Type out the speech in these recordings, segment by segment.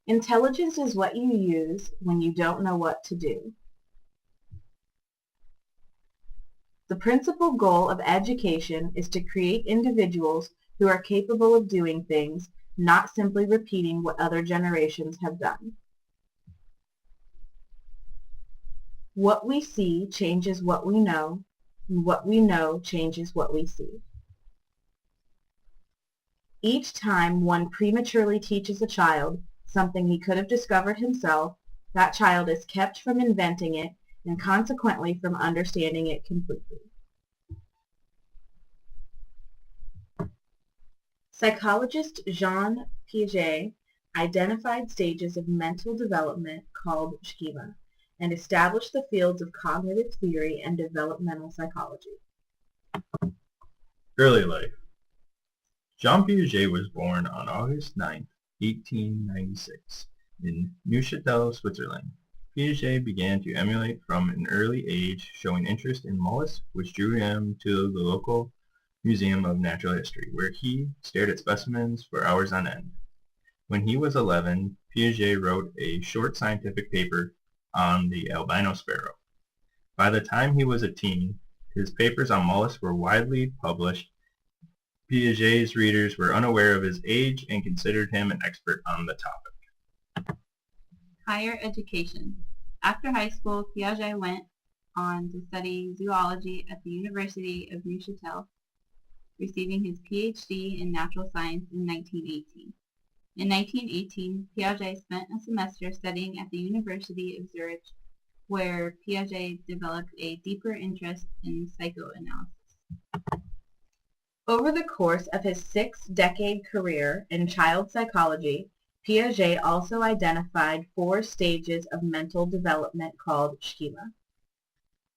Intelligence is what you use when you don't know what to do. The principal goal of education is to create individuals who are capable of doing things, not simply repeating what other generations have done. What we see changes what we know, and what we know changes what we see. Each time one prematurely teaches a child something he could have discovered himself, that child is kept from inventing it and consequently from understanding it completely. Psychologist Jean Piaget identified stages of mental development called schema and established the fields of cognitive theory and developmental psychology. Early life. Jean Piaget was born on August 9, 1896, in Neuchâtel, Switzerland. Piaget began to emulate from an early age, showing interest in mollusks, which drew him to the local Museum of Natural History, where he stared at specimens for hours on end. When he was 11, Piaget wrote a short scientific paper on the albino sparrow. By the time he was a teen, his papers on mollusks were widely published. Piaget's readers were unaware of his age and considered him an expert on the topic. Higher education. After high school, Piaget went on to study zoology at the University of Neuchâtel, receiving his PhD in natural science in 1918. In 1918, Piaget spent a semester studying at the University of Zurich, where Piaget developed a deeper interest in psychoanalysis. Over the course of his 6-decade career in child psychology, Piaget also identified 4 stages of mental development called schema.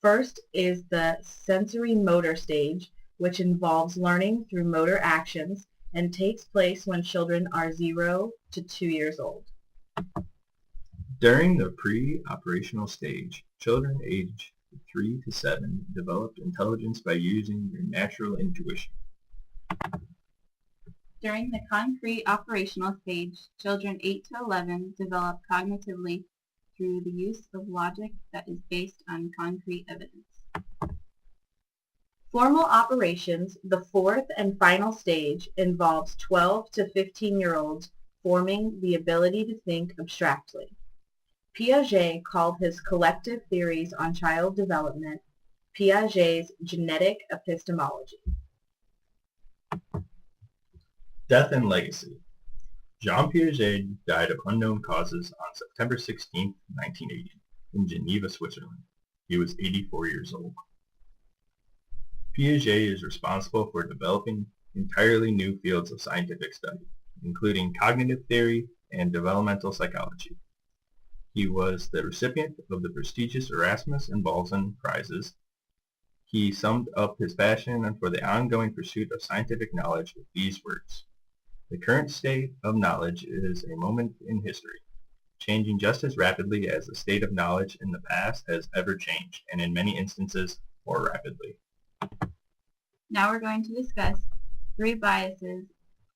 First is the sensory-motor stage, which involves learning through motor actions and takes place when children are 0 to 2 years old. During the pre-operational stage, children aged 3 to 7 developed intelligence by using their natural intuition. During the concrete operational stage, children 8 to 11 develop cognitively through the use of logic that is based on concrete evidence. Formal operations, the 4th and final stage, involves 12 to 15-year-olds forming the ability to think abstractly. Piaget called his collective theories on child development Piaget's genetic epistemology. Death and legacy. Jean Piaget died of unknown causes on September 16, 1980, in Geneva, Switzerland. He was 84 years old. Piaget is responsible for developing entirely new fields of scientific study, including cognitive theory and developmental psychology. He was the recipient of the prestigious Erasmus and Balzan prizes. He summed up his passion for the ongoing pursuit of scientific knowledge with these words: "The current state of knowledge is a moment in history, changing just as rapidly as the state of knowledge in the past has ever changed, and in many instances more rapidly." Now we're going to discuss 3 biases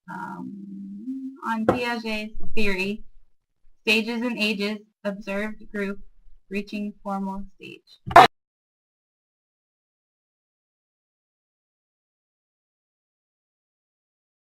on Piaget's theory: stages and ages, observed group, reaching formal stage.